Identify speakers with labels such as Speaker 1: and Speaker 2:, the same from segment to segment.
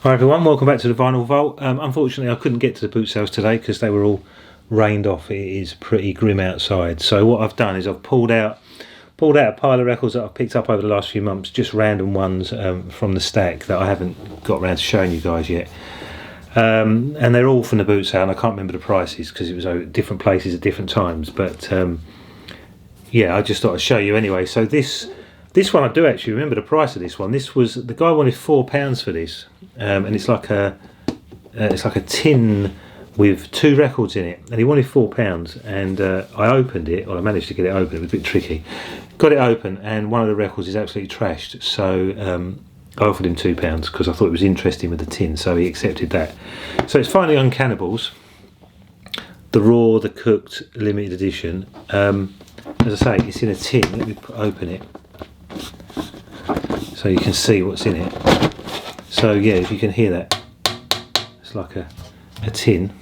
Speaker 1: Hi everyone, welcome back to the Vinyl Vault. Unfortunately I couldn't get to the boot sales today because they were all rained off. It is pretty grim outside. So what I've done is I've pulled out a pile of records that I've picked up over the last few months, just random ones from the stack that I haven't got around to showing you guys yet. And they're all from the boot sale, and I can't remember the prices because it was over different places at different times. But yeah, I just thought I'd show you anyway. So this one, I do actually remember the price of this one. This was, the guy wanted £4 for this, and it's like a tin with 2 records in it, and he wanted £4. And I opened it, or I managed to get it open. It was a bit tricky. Got it open, and one of the records is absolutely trashed. So I offered him £2 because I thought it was interesting with the tin, so he accepted that. So it's finally on Cannibals, the raw, the cooked limited edition. As I say, it's in a tin. Let me open it so you can see what's in it. So yeah, if you can hear that, it's like a tin.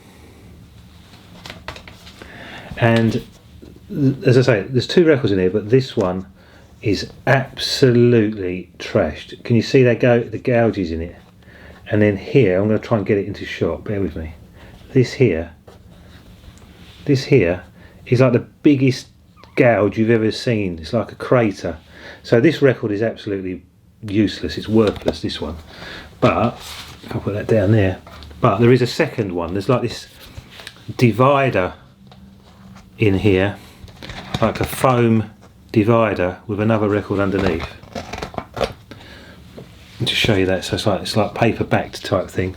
Speaker 1: And as I say, there's 2 records in here, but this one is absolutely trashed. Can you see that the gouges in it? And then here, I'm going to try and get it into shot, bear with me. This here is like the biggest gouge you've ever seen. It's like a crater. So this record is absolutely useless, it's worthless, this one. But if I put that down there, but there is a second one. There's like this divider in here, like a foam divider with another record underneath. And to show you that, so it's like paper backed type thing.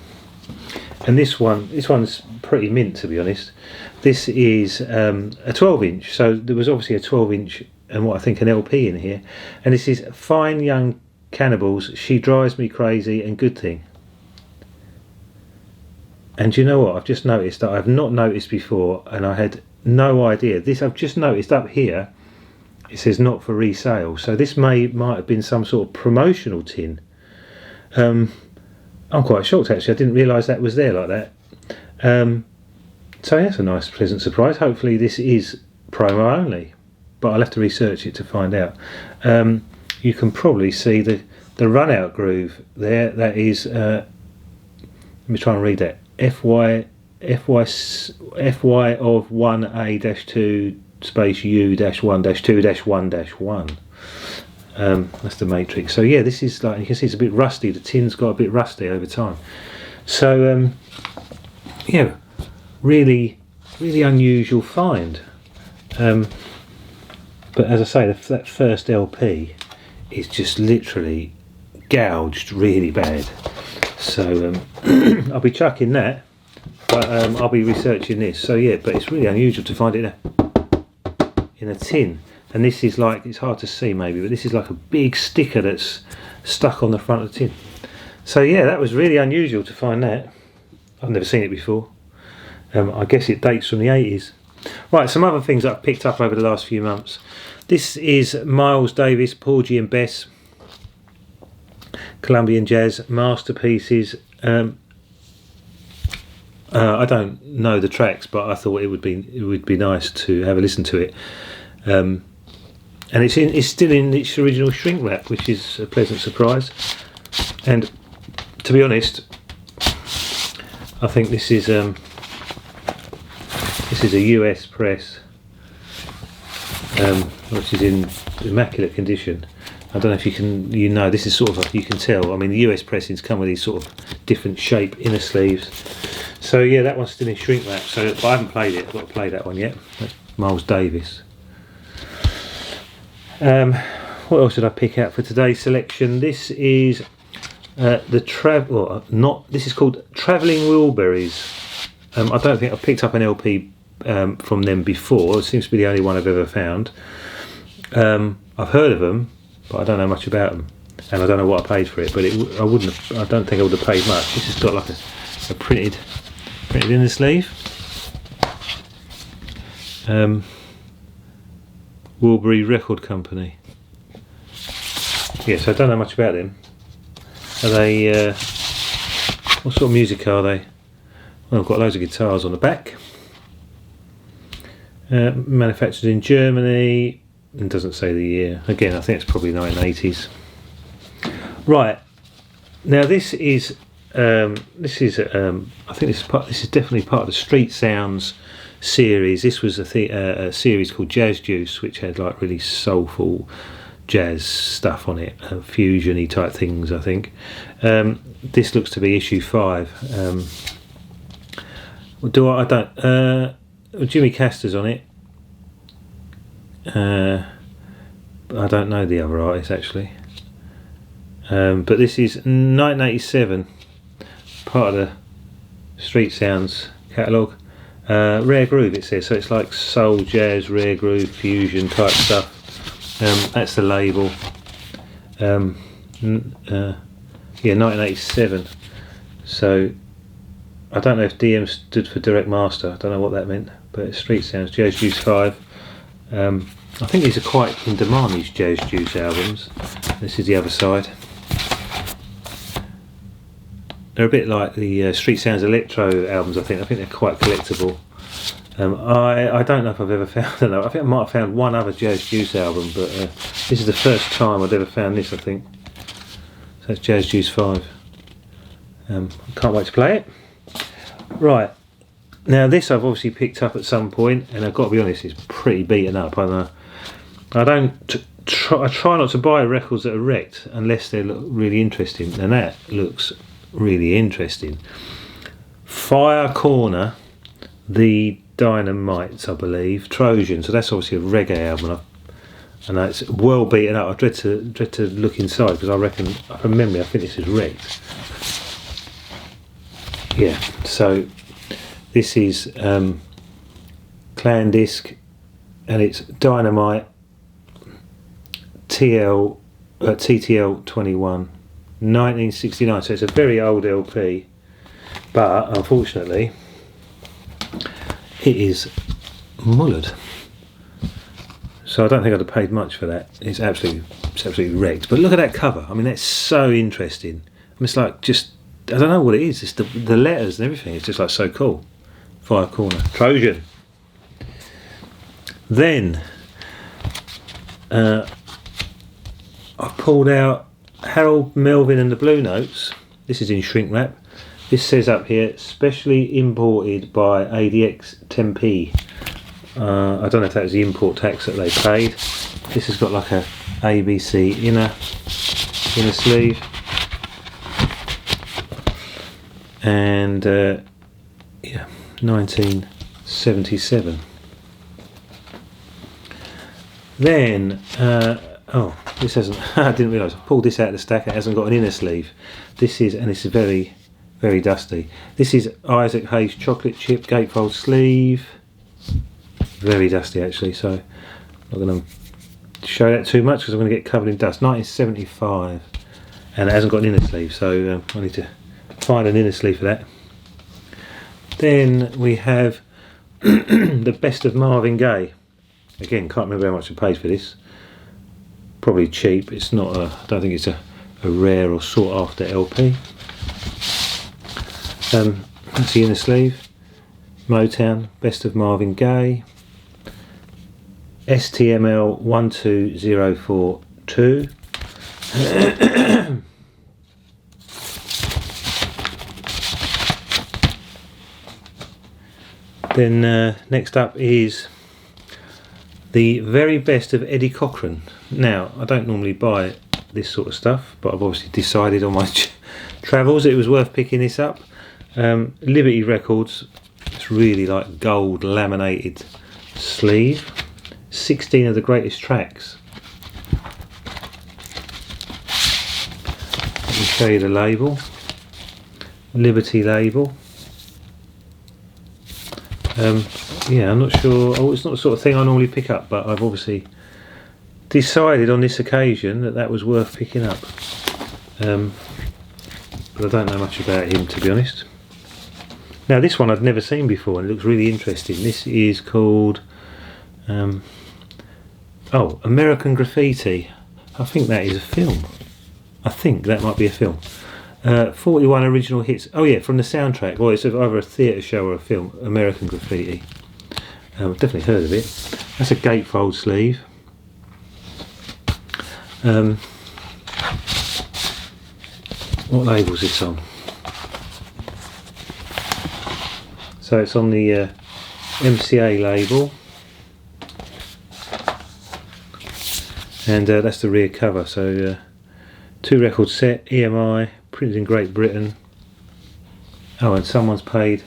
Speaker 1: And this one's pretty mint, to be honest. This is a 12-inch, so there was obviously a 12-inch and what I think an LP in here. And this is Fine Young Cannibals, She Drives Me Crazy and Good Thing. And you know what, I've just noticed that I've not noticed before, and I had no idea. This I've just noticed up here, it says not for resale. So this might have been some sort of promotional tin. I'm quite shocked actually, I didn't realise that was there like that. So that's a nice pleasant surprise. Hopefully this is promo only, but I'll have to research it to find out. You can probably see the run out groove there. That is, let me try and read that. FY of 1A-2 space U-1-2-1-1. That's the matrix. So yeah, this is like, you can see it's a bit rusty. The tin's got a bit rusty over time. So yeah, really unusual find. But as I say, that first LP is just literally gouged really bad. So I'll be chucking that, but I'll be researching this. So yeah, but it's really unusual to find it in a tin. And this is like, it's hard to see maybe, but this is like a big sticker that's stuck on the front of the tin. So yeah, that was really unusual to find that. I've never seen it before. I guess it dates from the 80s. Right, some other things that I've picked up over the last few months. This is Miles Davis, Porgy and Bess, Colombian Jazz Masterpieces. I don't know the tracks, but I thought it would be nice to have a listen to it. And it's still in its original shrink wrap, which is a pleasant surprise. And to be honest, I think this is a US press, which is in immaculate condition. I don't know if you know, this is sort of you can tell. I mean, the US pressings come with these sort of different shape inner sleeves. So yeah, that one's still in shrink wrap. So but I haven't played it. I've got to play that one yet. That's Miles Davis. What else did I pick out for today's selection? This is this is called Travelling Wildberries. I don't think I've picked up an LP from them before. It seems to be the only one I've ever found. I've heard of them, but I don't know much about them, and I don't know what I paid for it. But I don't think I would have paid much. It's just got like a printed inner sleeve. Wilbury Record Company. Yes, I don't know much about them. Are they? What sort of music are they? Well, I've got loads of guitars on the back. Manufactured in Germany. It doesn't say the year. Again, I think it's probably 1980s. Right. Now this is this is I think this is definitely part of the Street Sounds series. This was a series called Jazz Juice, which had like really soulful jazz stuff on it, fusion-y type things, I think. This looks to be issue 5. I don't Jimmy Castor's on it. I don't know the other artist actually. But this is 1987, part of the Street Sounds catalogue. Rare Groove it says, so it's like soul, jazz, rare groove, fusion type stuff. That's the label. Yeah, 1987. So I don't know if DM stood for Direct Master. I don't know what that meant, but it's Street Sounds, Jazz Juice 5. I think these are quite in demand, these Jazz Juice albums. This is the other side. They're a bit like the Street Sounds Electro albums, I think they're quite collectible. I don't know if I've ever found another. I think I might have found one other Jazz Juice album, but this is the first time I've ever found this, I think. So that's Jazz Juice 5. Can't wait to play it. Right, now this I've obviously picked up at some point, and I've got to be honest, it's pretty beaten up. I try not to buy records that are wrecked unless they look really interesting, and that looks really interesting. Fire Corner, the Dynamites, I believe, Trojan. So that's obviously a reggae album. I know it's well beaten up. I dread to look inside because I think this is wrecked. Yeah, so this is Clan Disc, and it's Dynamite TTL 21, 1969. So it's a very old LP, but unfortunately it is mullered. So I don't think I'd have paid much for that. It's absolutely wrecked. But look at that cover. I mean, that's so interesting. I mean, it's like just, I don't know what it is. It's the letters and everything. It's just like so cool. Fire Corner, Trojan. Then I pulled out Harold Melvin and the Blue Notes. This is in shrink wrap. This says up here, specially imported by ADX Tempe. I don't know if that was the import tax that they paid. This has got like a ABC inner sleeve. And yeah, 1977. Then oh, this hasn't I didn't realise I pulled this out of the stack. It hasn't got an inner sleeve. This is very, very dusty. This is Isaac Hayes chocolate chip gatefold sleeve. Very dusty actually, so I'm not going to show that too much because I'm going to get covered in dust. 1975, and it hasn't got an inner sleeve, so I need to find an inner sleeve for that. Then we have the Best of Marvin Gay. Again, can't remember how much I paid for this. Probably cheap. It's not I don't think it's a rare or sought after LP. That's the inner sleeve. Motown, Best of Marvin Gay. STML 12042. Then next up is the very best of Eddie Cochran. Now, I don't normally buy this sort of stuff, but I've obviously decided on my travels it was worth picking this up. Liberty Records. It's really like gold laminated sleeve. 16 of the greatest tracks. Let me show you the label. Liberty label. Yeah, I'm not sure. Oh, it's not the sort of thing I normally pick up, but I've obviously decided on this occasion that was worth picking up. But I don't know much about him, to be honest. Now, this one I've never seen before, and it looks really interesting. This is called American Graffiti. I think that is a film. I think that might be a film. 41 original hits. Oh yeah, from the soundtrack. Well, it's either a theatre show or a film. American Graffiti. I've definitely heard of it. That's a gatefold sleeve. What label is this on? So it's on the MCA label, and that's the rear cover. So 2 record set, EMI, printed in Great Britain. Oh, and someone's paid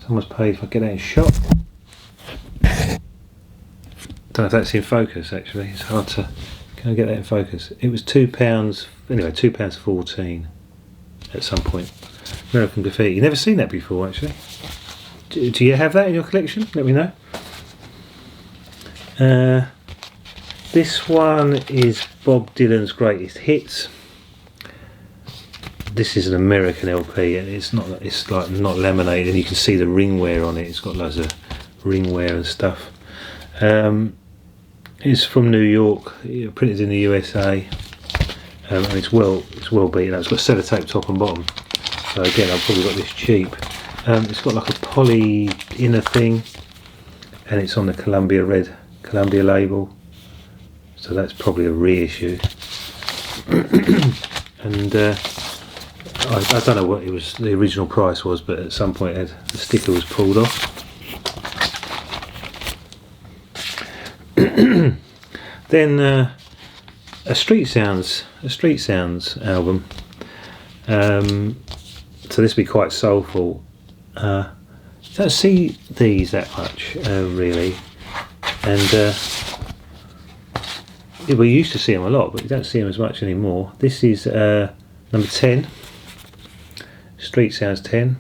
Speaker 1: if I get that in shot. Don't know if that's in focus actually, it's hard to, can I get that in focus? It was £2, anyway, £2.14 at some point. American Graffiti, never seen that before actually. Do you have that in your collection? Let me know. This one is Bob Dylan's Greatest Hits. This is an American LP, and it's like not laminated, and you can see the ring wear on it. It's got loads of ring wear and stuff. It's from New York, printed in the USA, and it's well beaten up. It's got sellotape top and bottom. So again, I've probably got this cheap. It's got like a poly inner thing, and it's on the Columbia label. So that's probably a reissue. And I don't know what the original price was, but at some point the sticker was pulled off. Then a Street Sounds album. So this will be quite soulful. You don't see these that much really, and we used to see them a lot, but you don't see them as much anymore. This is number 10, Street Sounds 10.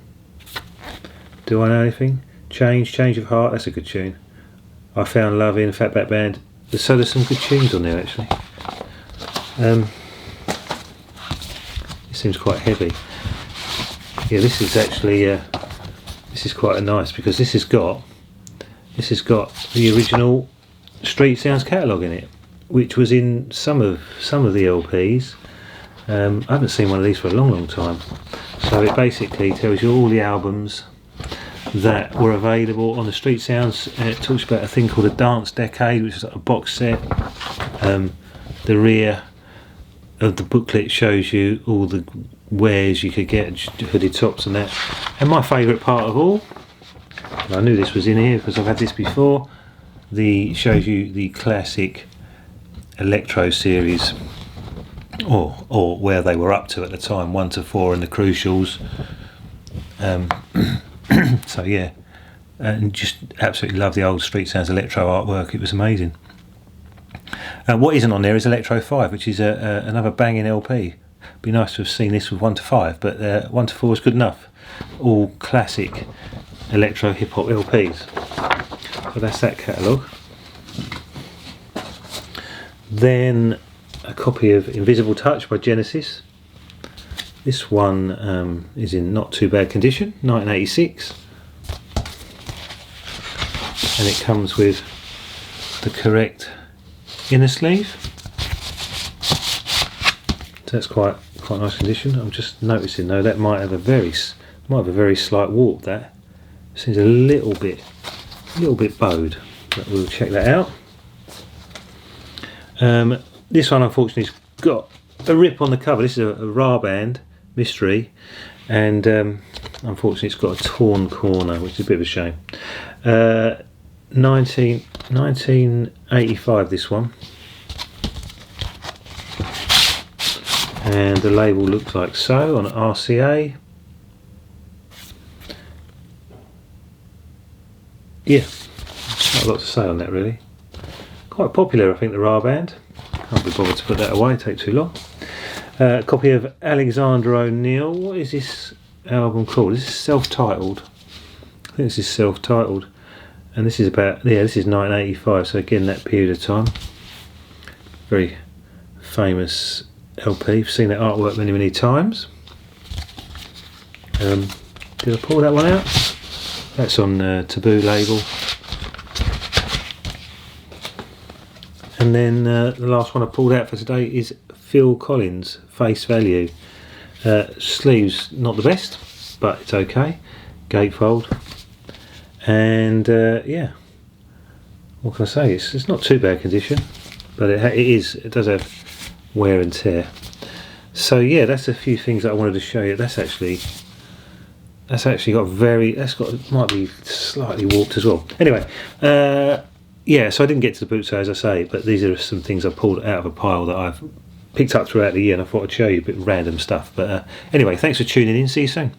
Speaker 1: Do I Know Anything? Change of Heart, that's a good tune. I Found Love in Fatback Band. So there's some good tunes on there actually. It seems quite heavy. Yeah, this is actually this is quite nice, because this has got the original Street Sounds catalogue in it, which was in some of the LPs. I haven't seen one of these for a long time. So it basically tells you all the albums that were available on the Street Sounds. It talks about a thing called a Dance Decade, which is like a box set. The rear of the booklet shows you all the wares you could get, hooded tops and that. And my favourite part of all, and I knew this was in here because I've had this before, shows you the classic Electro series, or where they were up to at the time, 1 to 4 and the Crucials. So yeah, and just absolutely love the old Street Sounds Electro artwork. It was amazing. What isn't on there is Electro 5, which is another banging LP. Be nice to have seen this with 1 to 5, but 1 to 4 is good enough. All classic electro hip hop LPs. So that's that catalogue. Then a copy of Invisible Touch by Genesis. This one is in not too bad condition, 1986, and it comes with the correct inner sleeve. So that's quite nice condition. I'm just noticing though that might have a very slight warp. That seems a little bit bowed, but we'll check that out. This one unfortunately has got a rip on the cover. This is a Ra Band Mystery, and unfortunately it's got a torn corner, which is a bit of a shame. 1985 this one, and the label looks like so on RCA. Yeah, not a lot to say on that really. Quite popular, I think, the Ra Band. Can't be bothered to put that away, take too long. A copy of Alexander ONeal. What is this album called? This is self-titled. I think this is self-titled, and this is about, yeah, this is 1985. So again, that period of time. Very famous LP. I've seen that artwork many times. Did I pull that one out? That's on Taboo label. And then the last one I pulled out for today is Phil Collins, Face Value. Sleeves not the best, but it's okay. Gatefold. And yeah, what can I say? It's not too bad condition, but it does have wear and tear. So yeah, that's a few things that I wanted to show you. That's actually That's actually got might be slightly warped as well. Anyway, yeah, so I didn't get to the boot sale, as I say, but these are some things I pulled out of a pile that I've picked up throughout the year, and I thought I'd show you a bit of random stuff. But anyway, thanks for tuning in. See you soon.